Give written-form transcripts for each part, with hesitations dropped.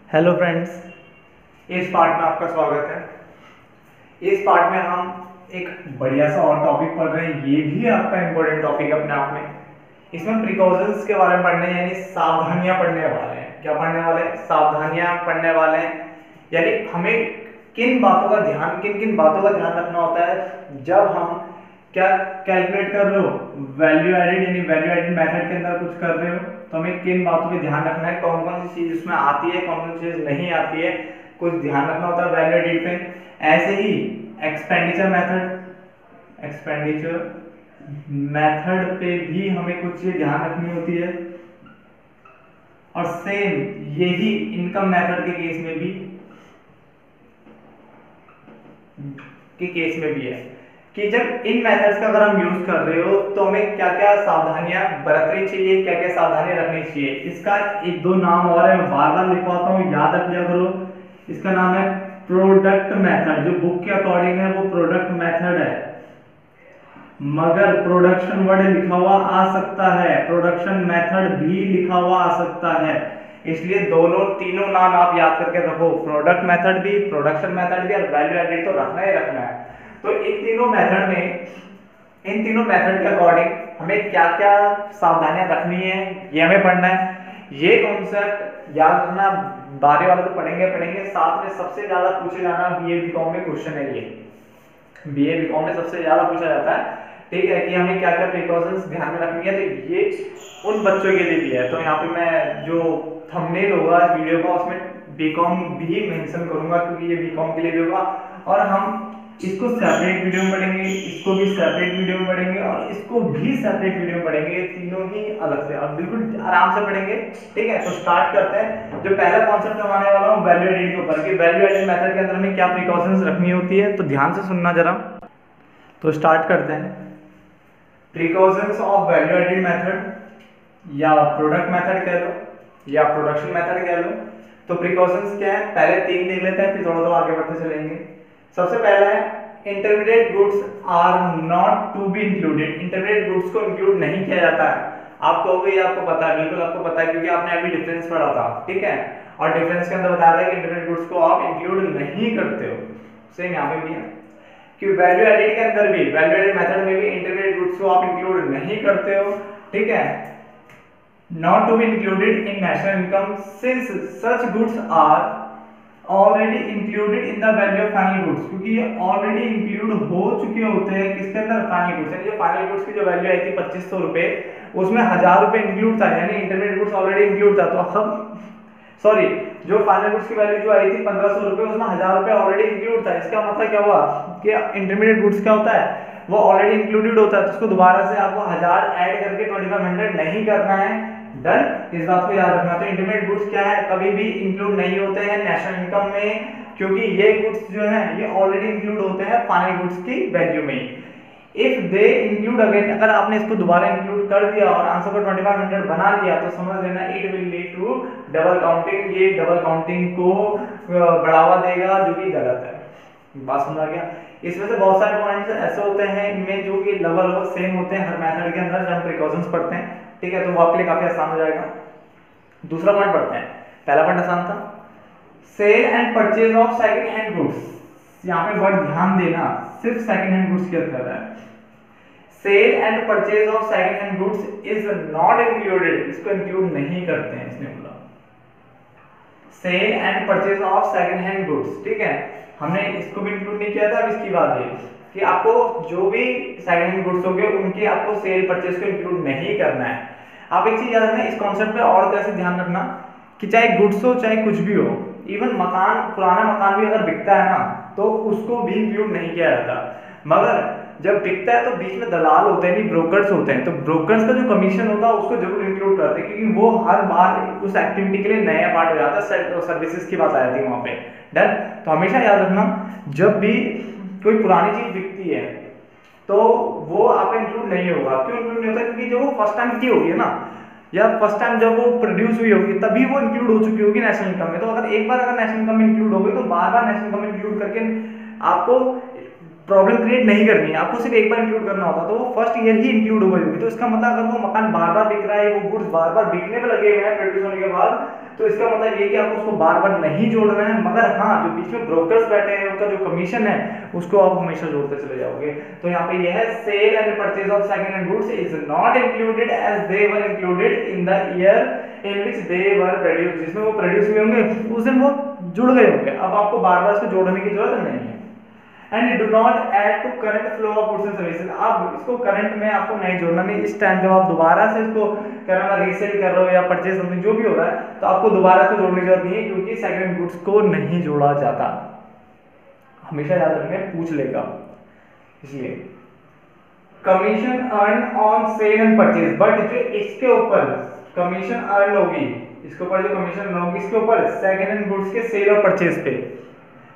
Hello friends, इस part में आपका स्वागत है। इस पार्ट में हम एक बढ़िया सा और टॉपिक पढ़ रहे हैं। ये भी आपका इम्पोर्टेंट टॉपिक अपने आप में। इसमें प्रिकॉशंस के बारे में पढ़ने यानी सावधानियां पढ़ने वाले हैं। क्या पढ़ने वाले हैं? सावधानियां पढ़ने वाले हैं। यानी हमें किन बातों का ध्यान रखना होता है जब हम क्या कैलकुलेट कर रहे हो, वैल्यू एडेड यानी वैल्यू एडेड मेथड के अंदर कुछ कर रहे हो, तो हमें किन बातों पे ध्यान रखना है, कौन कौन सी चीज उसमें आती है, कौन कौन सी चीज नहीं आती है, कुछ ध्यान रखना होता है वैल्यू एडेड पे। ऐसे ही एक्सपेंडिचर मेथड पे भी हमें कुछ चीज ध्यान रखनी होती है। और सेम यही इनकम मेथड के केस में भी है कि जब इन मेथड्स का अगर हम यूज कर रहे हो तो हमें क्या क्या सावधानियां बरतनी चाहिए, क्या क्या सावधानियां रखनी चाहिए। इसका एक दो नाम और है, मैं बार बार लिखवाता हूँ, याद रख लिया करो। इसका नाम है प्रोडक्ट मेथड। जो बुक के अकॉर्डिंग है वो प्रोडक्ट मेथड है, मगर प्रोडक्शन वर्ड लिखा हुआ आ सकता है, प्रोडक्शन मेथड भी लिखा हुआ आ सकता है। इसलिए तीनों नाम आप याद करके रखो, प्रोडक्ट मेथड भी, प्रोडक्शन मेथड भी और वैल्यू एडेड तो रखना ही रखना है। तो इन तीनों मेथड के अकॉर्डिंग हमें क्या क्या सावधानियां रखनी है ये हमें पढ़ना है। ये कॉन्सेप्ट याद रखना, बारे वाले तो पढ़ेंगे। साथ में सबसे ज्यादा पूछे जाना बीए बीकॉम में क्वेश्चन है। ये बीए बीकॉम में सबसे ज्यादा पूछा जाता है, ठीक है, कि हमें क्या क्या प्रिकॉशंस ध्यान में रखनी है। तो ये उन बच्चों के लिए भी है। तो यहाँ पे मैं जो थंबनेल होगा इस वीडियो का उसमें बीकॉम भी मेंशन करूंगा, क्योंकि ये बीकॉम के लिए भी होगा। और हम इसको सेपरेट वीडियो में पढ़ेंगे, इसको भी सेपरेट वीडियो में पढ़ेंगे और इसको भी सेपरेट वीडियो में पढ़ेंगे। तीनों ही अलग से और बिल्कुल आराम से पढ़ेंगे, ठीक है। तो स्टार्ट करते हैं। जो पहला कॉन्सेप्ट करवाने वाला हूँ वैल्यू एडेड के ऊपर, कि वैल्यू एडेड मेथड के अंदर हमें क्या प्रिकॉशंस रखनी होती है। तो ध्यान से सुनना जरा। तो स्टार्ट करते हैं। Precautions of value added method या प्रोडक्ट मेथड कह लो या प्रोडक्शन मेथड कह लो। तो प्रिकॉशंस क्या है, पहले तीन देख लेते हैं, फिर थोड़ा आगे बढ़ते चलेंगे। सबसे पहला है intermediate goods are not to be included. Intermediate goods को इंक्लूड नहीं किया जाता है। आप कहोगे ये आपको पता है, बिल्कुल आपको पता है, क्योंकि आपने अभी डिफरेंस पढ़ा था, ठीक है। और डिफरेंस के अंदर बताया था कि इंटरमीडिएट गुड्स को आप इंक्लूड नहीं करते हो। सेम यहाँ पे भी है कि वैल्यू एडेड के अंदर भी, वैल्यू एडेड मेथड में भी इंटरमीडिएट गुड्स को आप इंक्लूड नहीं करते हो, ठीक है। Not to be included in national income since such goods are already included in the value of final goods. क्योंकि ये ऑलरेडी इंक्लूड हो चुके होते हैं किसके अंदर, फाइनल गुड्स। यानी जो फाइनल गुड्स की जो वैल्यू आई थी 2500 रुपए, उसमें 1000 रुपए इंक्लूड था, यानी इंटरमीडिएट गुड्स ऑलरेडी इंक्लूड था। तो हम सॉरी, जो फाइनल गुड्स की वैल्यू जो आई थी 1500 रुपए, उसमें 1000 रुपए ऑलरेडी इंक्लूड था। इसका मतलब क्या हुआ कि इंटरमीडिएट गुड्स क्या होता है, वो ऑलरेडी इंक्लूडेड होता है। तो उसको दोबारा से आपको 1000 ऐड करके 2500 नहीं करना है। डन, इस बात को याद रखना। तो इंटरमीडिएट गुड्स क्या है, कभी भी इंक्लूड नहीं होते हैं नेशनल इनकम में, क्योंकि ये गुड्स जो है ये ऑलरेडी इंक्लूड होते हैं फाइनल गुड्स की वैल्यू में। इफ दे इंक्लूड अगेन, अगर आपने इसको दोबारा इंक्लूड कर दिया और आंसर को 2500 बना लिया, तो समझ लेना it will lead to double counting. ये डबल काउंटिंग को बढ़ावा देगा, जो कि गलत है। बात समझ आ गया। इसमें से बहुत सारे पॉइंट्स ऐसे होते हैं इनमें जो कि लगभग सेम होते हैं हर मेथड के अंदर जब हम प्रिकॉशंस पढ़ते हैं, ठीक है। तो वो आपके लिए काफी आसान हो जाएगा। दूसरा पॉइंट पढ़ते हैं। पहला पॉइंट आसान था, sale and purchase of second hand goods. यहाँ पे वर्ड ध्यान देना, सिर्फ सेकंड हैंड गुड्स की बात कर रहा है। Sale and purchase of second hand goods is not included. इसको इंक्लूड नहीं करते हैं, इसने बोला sale and purchase of second hand goods, ठीक है। हमने इसको भी इंक्लूड नहीं किया था। अब इसकी बात है कि आपको जो भी सेकंड हैंड गुड्स होंगे उनके आपको सेल परचेज को इंक्लूड नहीं करना है। आप एक चीज याद रखना, इस कॉन्सेप्ट पे और तरह से ध्यान रखना कि चाहे गुड्स हो चाहे कुछ भी हो, इवन मकान, पुराना मकान भी अगर बिकता है ना, तो उसको भी इंक्लूड नहीं किया जाता। मगर जब बिकता है तो बीच में दलाल होते हैं, नहीं ब्रोकर्स होते हैं, तो ब्रोकर्स का जो कमीशन होता है उसको जरूर इंक्लूड करते हैं, क्योंकि वो हर बार उस एक्टिविटी के लिए नया पार्ट हो जाता है। सर्विसेज की बात आ जाती है वहां पे। डन। तो हमेशा याद रखना, जब भी कोई पुरानी चीज बिकती है तो वो आपका इंक्लूड नहीं होगा। क्यों इंक्लूड नहीं होता? क्योंकि जो वो फर्स्ट टाइम की होगी ना, या फर्स्ट टाइम जब वो प्रोड्यूस हुई होगी, तभी वो इंक्लूड हो चुकी होगी नेशनल इनकम में। तो अगर एक बार अगर नेशनल इनकम में इंक्लूड हो गई, तो बार बार नेशनल इनकम में इंक्लूड करके आपको प्रॉब्लम क्रिएट नहीं करनी है, आपको सिर्फ एक बार इंक्लूड करना होता तो वो फर्स्ट ईयर ही इंक्लूड हो गई होगी। तो इसका मतलब अगर वो मकान बार बार बिक रहा है, वो गुड्स बार बार बिकने में लगे हुए हैं प्रोड्यूस होने के बाद, तो इसका मतलब ये कि आपको उसको बार बार नहीं जोड़ना है। मगर हाँ, जो बीच में ब्रोकर्स बैठे हैं उनका जो कमीशन है उसको आप हमेशा जोड़ते चले जाओगे। तो यहाँ पे यह है sale and purchase of second hand goods is not included as they were included in the year in which they were produce, जिसमें वो प्रोड्यूस हुए होंगे उस दिन वो जुड़ गए होंगे। अब आपको बार बार इसको जोड़ने की जरूरत नहीं है। And do not add to current flow of goods and services, आप इसको करंट में आपको नहीं जोड़ना। नहीं, इस टाइम जब आप दोबारा से इसको कर रहे हो, रीसेल कर रहे हो या परचेज समथिंग जो भी हो रहा है, तो आपको दोबारा इसको जोड़ने की जरूरत नहीं है, क्योंकि सेकंड हैंड गुड्स को नहीं जोड़ा जाता। हमेशा याद रखना, पूछ लेगा। इसलिए commission earn on sale and purchase, but जो इसके ऊपर कमीशन अर्न होगी, इसके ऊपर जो कमीशन अर्न होगी इसके ऊपर सेकंड हैंड गुड्स के सेल और परचेज पे,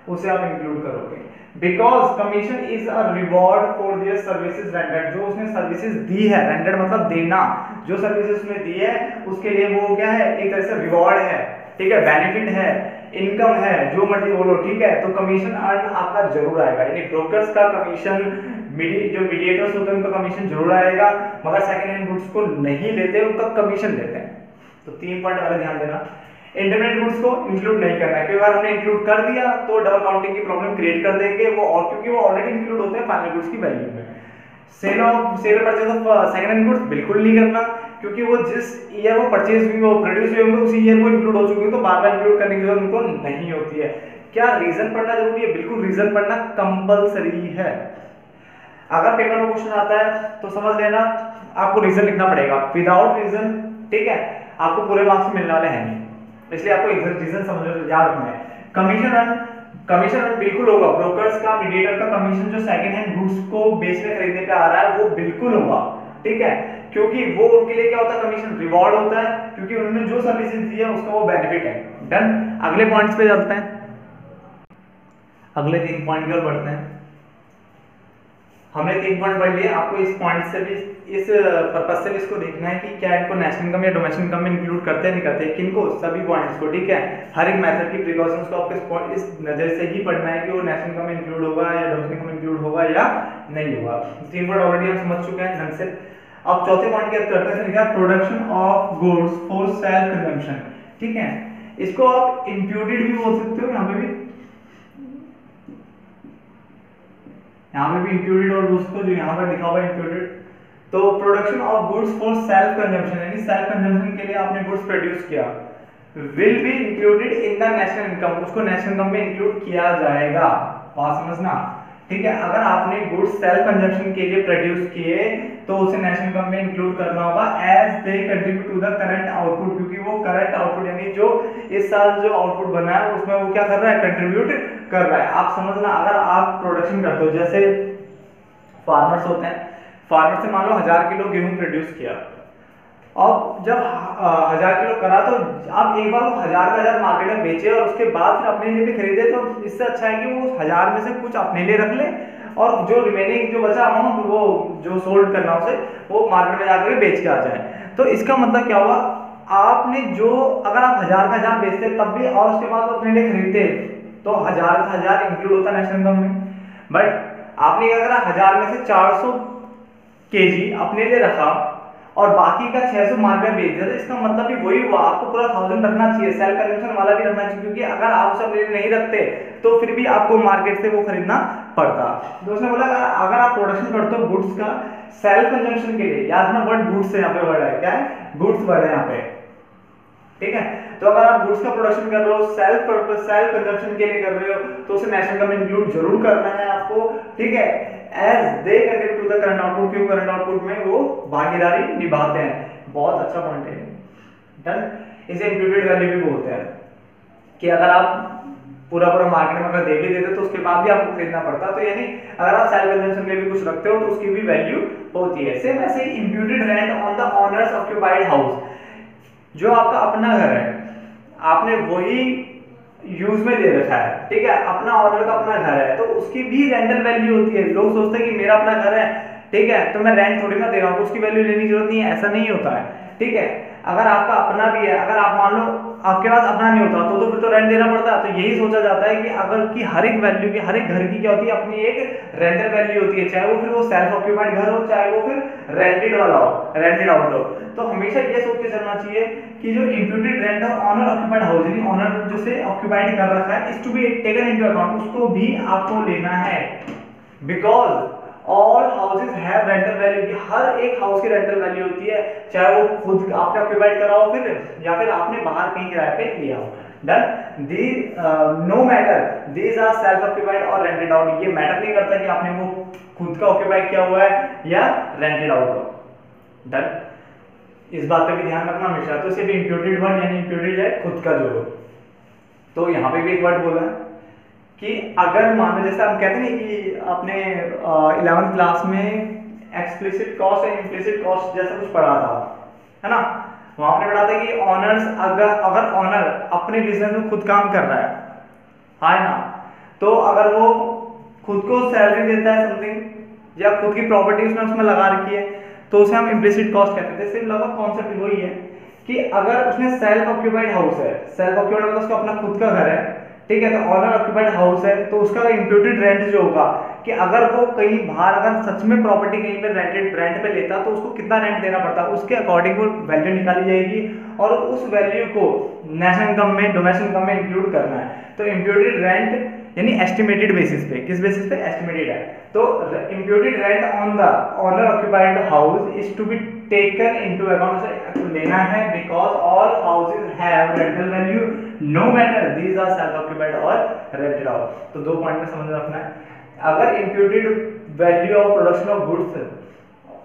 उसे आप इंक्लूड करोगे। Because commission is a reward for their services rendered, जो उसने सर्विसेज दी है, रेंडर्ड मतलब देना, जो सर्विसेज उसने दी है उसके लिए वो क्या है, एक तरह से रिवॉर्ड है, ठीक है, बेनिफिट है, इनकम है, जो मर्जी बोलो, ठीक है। तो कमीशन अर्न आपका जरूर आएगा, यानी ब्रोकर्स का कमीशन, जो मीडिएटर्स होते हैं उनका कमीशन जरूर आएगा, मगर सेकंड हैंड गुड्स को नहीं लेते, उनका कमीशन लेते हैं। तो 3 पॉइंट वाले ध्यान देना। इंटरमीडिएट गुड्स को इंक्लूड नहीं करना है, क्योंकि अगर हमने इंक्लूड कर दिया तो डबल काउंटिंग की प्रॉब्लम क्रिएट कर देंगे वो, और क्योंकि वो ऑलरेडी इंक्लूड होते हैं फाइनल गुड्स की वैल्यू में। Cell purchase of second hand goods बिल्कुल नहीं करना, क्योंकि वो जिस ईयर वो परचेज हुई, वो प्रोड्यूस हुए होंगे, उसी ईयर वो इंक्लूड हो चुके हैं, तो बार बार इंक्लूड करने की जरूरत उनको नहीं होती है। क्या रीजन पढ़ना जरूरी है? बिल्कुल, रीजन पढ़ना कंपलसरी है। अगर पेपर में क्वेश्चन आता है तो समझ लेना आपको रीजन लिखना पड़ेगा, विदाउट रीजन, ठीक है, आपको पूरे मार्क्स मिलने वाले हैं नहीं, इसलिए आपको रीजन समझ याद रखना है। कमीशन अर्न बिल्कुल होगा, ब्रोकर्स का, मीडिएटर का कमीशन जो सेकंड हैंड गुड्स को बेचने खरीदने पे आ रहा है वो बिल्कुल होगा, ठीक है, क्योंकि वो उनके लिए क्या होता है, कमीशन रिवॉर्ड होता है, क्योंकि उन्होंने जो सर्विसेज दी है उसका वो बेनिफिट है। डन। अगले पॉइंट्स पे चलते हैं, अगले 3 पॉइंट की ओर बढ़ते हैं। हमने 3 पॉइंट पढ़ लिए, आपको इस पॉइंट से भी, इस पर्पस से भी इसको देखना है कि क्या इनको नेशनल इनकम या डोमेस्टिक इनकम में इंक्लूड करते हैं नहीं करते, किनको, सभी पॉइंट्स को, ठीक है। हर एक मेथड की प्रिकॉशंस को आपको इस नजर से ही पढ़ना है कि वो नेशनल इनकम में इंक्लूड होगा या डोमेस्टिक इनकम में इंक्लूड होगा या नहीं होगा। 3 पॉइंट ऑलरेडी हम समझ चुके हैं ढंग से। अब चौथे पॉइंट की बात करते हैं, लिखा production of goods for self consumption, ठीक है। इसको आप इंप्यूटेड भी बोल सकते हो, यहाँ पे भी, यहाँ पे भी इंप्यूटेड, और उसको जो यहाँ पर लिखा हुआ है इंप्यूटेड। तो production of goods for self consumption, यानी सेल्फ कंजम्पशन के लिए आपने गुड्स प्रोड्यूस किया, will be included in the national income, उसको नेशनल इनकम में इंक्लूड किया जाएगा। बात समझना, ठीक है। अगर आपने गुड्स सेल्फ कंजम्पशन के लिए प्रोड्यूस किए तो उसे नेशनल इनकम में इंक्लूड करना होगा as they contribute to the current output, क्योंकि वो करंट आउटपुट यानी जो इस साल जो आउटपुट बना है उसमें वो क्या कर रहा है, कंट्रीब्यूट कर रहा है। आप समझना, अगर आप प्रोडक्शन करते हो, जैसे फार्मर्स होते हैं, फार्मर से मान लो 1000 किलो गेहूं प्रोड्यूस किया, अब जब 1000 किलो करा तो आप एक बार वो 1000 का 1000 मार्केट में बेचे और उसके बाद फिर अपने लिए भी खरीदे, तो इससे अच्छा है कि वो 1000 में से कुछ अपने लिए रख ले और जो रिमेनिंग जो बचा अमाउंट वो जो सोल्ड करना उसे वो मार्केट में जाकर बेच के आ जाए। तो इसका मतलब क्या हुआ, आपने जो, अगर आप 1000 का 1000 बेचते तब भी और उसके बाद अपने लिए खरीदते तो 1000 का 1000 इंक्लूड होता नेशनल इनकम में। बट आपने क्या करा, 1000 में से 400 केजी अपने लिए रखा और बाकी का 600 मार्केट में बेच दिया, तो इसका मतलब भी वही हुआ, आपको पूरा 1000 रखना चाहिए, सेल्फ कंजम्पशन वाला भी रखना चाहिए, क्योंकि अगर आप उसे अपने लिए नहीं रखते तो फिर भी आपको मार्केट से वो खरीदना पड़ता। तो उसने बोला अगर आप प्रोडक्शन करते हो गुड्स का सेल्फ कंजम्पशन के लिए, याद रखना वर्ड गुड्स है, यहाँ पे वर्ड है, क्या है, गुड्स वर्ड है यहाँ पे, ठीक है। तो अगर आप गुड्स का प्रोडक्शन कर रहे हो सेल्फ पर्पस, सेल्फ कंजम्पशन के लिए कर रहे हो, तो उसे नेशनल इनकम में इंक्लूड जरूर करना है आपको, ठीक है, as they contribute to the current output, क्योंकि करंट आउटपुट में वो भागीदारी निभाते हैं। बहुत अच्छा पॉइंट है। डन। इसे इंप्यूटेड वैल्यू भी बोलते हैं, कि अगर आप पूरा मार्केट में अगर दे भी देते तो उसके बाद भी आपको खरीदना पड़ता, तो यानी अगर आप सेल्फ कंजम्पशन के लिए भी कुछ रखते हो तो उसकी भी वैल्यू होती है। सेम ऐसे ही imputed rent on the owners occupied house, जो आपका अपना घर है, आपने वही यूज में दे रखा है, ठीक है, अपना ऑनर का अपना घर है, तो उसकी भी रेंटल वैल्यू होती है। लोग सोचते हैं कि मेरा अपना घर है, ठीक है, तो मैं रेंट थोड़ी ना दे रहा हूँ, तो उसकी वैल्यू लेने की जरूरत नहीं है, ऐसा नहीं होता है, ठीक है। अगर आपका अपना भी है, अगर आप मान लो आपके पास अपना नहीं होता तो फिर तो रेंट देना पड़ता है। तो यही सोचा जाता है कि अगर की हर एक वैल्यू की, हर एक घर की क्या होती है, अपनी एक रेंटल वैल्यू होती है, चाहे वो फिर वो सेल्फ ऑक्यूपाइड घर हो, चाहे वो फिर रेंटेड वाला हो, रेंटेड आउट हो। तो हमेशा ये सोच के चलना चाहिए कि जो इम्प्यूटेड रेंट और ऑनर ऑक्यूपाइड हाउस, यानी ऑनर जिसे ऑक्यूपाइड कर रखा है, is to be taken into account, उसको भी आपको लेना है। Because all houses have rental value, की हर एक हाउस की रेंटल वैल्यू होती है, चाहे वो खुद आपने ऑक्यूपाइड करा हो फिर, या फिर आपने बाहर कहीं किराए पे लिया हो। Done. The no matter these are self occupied और रेंटेड आउट, ये मैटर नहीं करता कि आपने वो खुद का ऑक्यूपाइड किया हुआ है या रेंटेड आउट हो। डन। इस बात पे भी ध्यान रखना हमेशा। तो सिर्फ इम्प्यूटेड वर्ड यानी इम्प्यूटेड है खुद का जो हो। तो यहाँ पे भी एक वर्ड बोला है कि अगर मान लो जैसे हम कहते हैं कि आपने 11th क्लास में explicit cost and implicit cost जैसा कुछ पढ़ा था, है ना। वहां पे पढ़ा था कि ऑनर्स अगर ऑनर अपने बिजनेस में खुद काम कर रहा है ना, तो अगर वो खुद को सैलरी देता है समथिंग, या खुद की प्रॉपर्टी उसमें लगा रखी है, तो उसे हम इम्प्लिसिट कॉस्ट कहते हैं। सिर्फ लगभग कॉन्सेप्ट वही है कि अगर उसने सेल्फ ऑक्यूपाइड हाउस है, सेल्फ ऑक्यूपाइड मतलब उसका अपना खुद का घर है, ठीक है, तो ऑनर ऑक्यूपाइड हाउस है, तो उसका इम्प्यूटेड रेंट जो होगा कि अगर वो कहीं बाहर अगर सच में प्रॉपर्टी कहीं पे रेंट पे लेता तो उसको कितना रेंट देना पड़ता, उसके अकॉर्डिंग वो वैल्यू निकाली जाएगी और उस वैल्यू को नेशनल इनकम में, डोमेस्टिक इनकम में इंक्लूड करना है। तो इम्प्यूटेड रेंट यानी एस्टिमेटेड बेसिस पे, किस बेसिस पे, एस्टिमेटेड है। तो imputed rent on the owner occupied house is to be taken into account, लेना है, because all houses have rental value no matter these are self occupied और rented out. तो दो पॉइंट में समझ रखना है। अगर imputed value of production of goods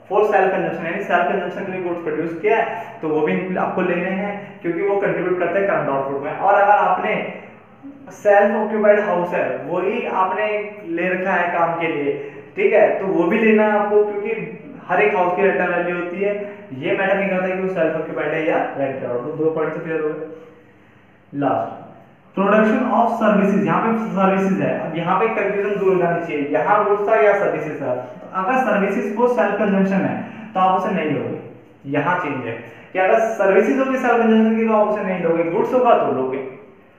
for self consumption, यानी सेल्फ कंजम्पशन के लिए गुड्स प्रोड्यूस किया है, तो वो भी आपको लेने हैं क्योंकि वो कंट्रीब्यूट करते हैं करंट आउटपुट में। और अगर आपने सेल्फ ऑक्यूपाइड हाउस है, वही आपने ले रखा है काम के लिए, ठीक है, तो वो भी लेना है आपको, क्योंकि हर एक हाउस की रेंटल वैल्यू होती है। ये मैटर नहीं करता कि वो सेल्फ ऑक्यूपाइड है या रेंटेड आउट। तो दो पॉइंट से क्लियर हो गए। लास्ट प्रोडक्शन ऑफ सर्विसेज, यहाँ पे सर्विसेज है, अब यहाँ पे कंफ्यूजन दूर हो जानी चाहिए, यहाँ गुड्स था या सर्विसेज था। तो अगर सर्विसेज को सेल्फ कंजम्पशन है तो आप उसे नहीं लोगे, यहाँ चेंज है कि अगर सर्विसेज होगी सेल्फ कंजम्पशन की तो आप उसे नहीं लोगे, गुड्स होगा तो लोगे,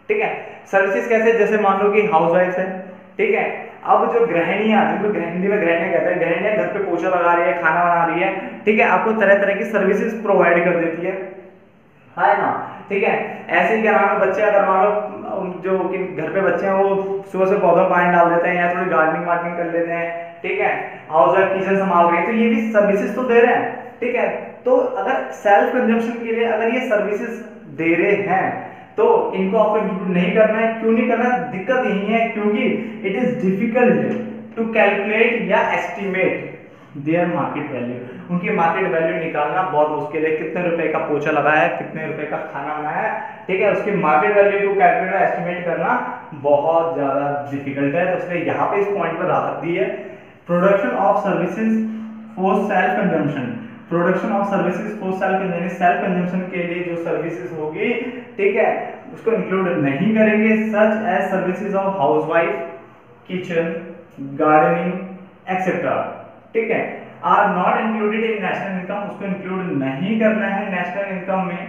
ठीक है। सर्विसेज कैसे, जैसे मान लो कि हाउस वाइफ है, ठीक है, अब जो गृहिणियां, जिनको हिंदी में गृहिणियां कहते हैं, गृहिणियां घर पे पोछा लगा रही है, खाना बना रही है, ठीक है, आपको तरह तरह की सर्विसेज प्रोवाइड कर देती है ना, ठीक है। ऐसे ही क्या नाम है, बच्चे अगर मान लो जो कि घर पे बच्चे हैं वो सुबह से पौधों में पानी डाल देते हैं या थोड़ी गार्डनिंग वार्डनिंग कर लेते हैं, ठीक है, हाउस वाइफ किचन संभाल रही है, तो ये भी सर्विसेज तो दे रहे हैं, ठीक है। तो अगर सेल्फ कंजम्पशन के लिए अगर ये सर्विसेज दे रहे हैं तो इनको आपको इंक्लूड नहीं करना है। क्यों नहीं करना, दिक्कत यही है क्योंकि it is difficult to calculate या एस्टिमेट देयर मार्केट वैल्यू, उनकी मार्केट वैल्यू निकालना बहुत मुश्किल है। कितने रुपए का पोछा लगाया है, कितने रुपए का खाना बनाया है, ठीक है, उसकी मार्केट वैल्यू को कैलकुलेट एस्टिमेट करना बहुत ज्यादा डिफिकल्ट है। तो इसलिए यहाँ पे इस पॉइंट पर राहत दी है। Production of services for self consumption, production of services for self consumption के लिए जो सर्विसेज होगी, ठीक है, उसको इंक्लूड नहीं करेंगे, such as services of housewife, kitchen, gardening etcetera, ठीक है, are not included in national income, उसको इंक्लूड नहीं करना है नेशनल इनकम में,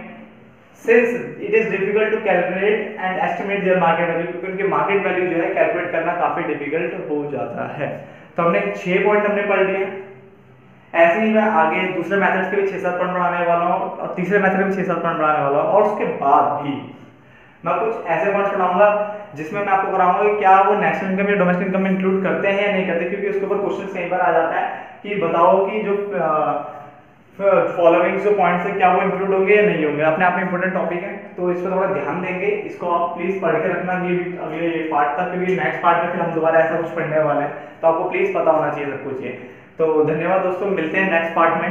since it is difficult to calculate and estimate their market value, क्योंकि उनकी मार्केट वैल्यू जो है कैलकुलेट करना काफी डिफिकल्ट हो जाता है। तो हमने 6 पॉइंट हमने पढ़ लिए। ऐसे ही मैं आगे दूसरे मेथड्स के भी 6-7 पॉइंट पढ़ाने वाला हूँ और तीसरे मेथड के भी 6-7 पॉइंट पढ़ाने वाला हूँ, और उसके बाद भी मैं कुछ ऐसे पॉइंट्स पढ़ाऊंगा जिसमें मैं आपको कराऊंगा कि क्या वो नेशनल इनकम या डोमेस्टिक इनकम में इंक्लूड करते हैं या नहीं करते, क्योंकि उसके ऊपर क्वेश्चन कई बार आ जाता है कि बताओ कि जो फॉलोइंग जो पॉइंट्स है क्या वो इंक्लूड होंगे या नहीं होंगे। अपने आप में इंपॉर्टेंट टॉपिक है, तो इस पर थोड़ा ध्यान देंगे, इसको आप प्लीज पढ़ के रखना ये अगले पार्ट तक, क्योंकि नेक्स्ट पार्ट में फिर हम दोबारा ऐसा कुछ पढ़ने वाले हैं, तो आपको प्लीज पता होना चाहिए सब कुछ ये। तो धन्यवाद दोस्तों, मिलते हैं नेक्स्ट पार्ट में।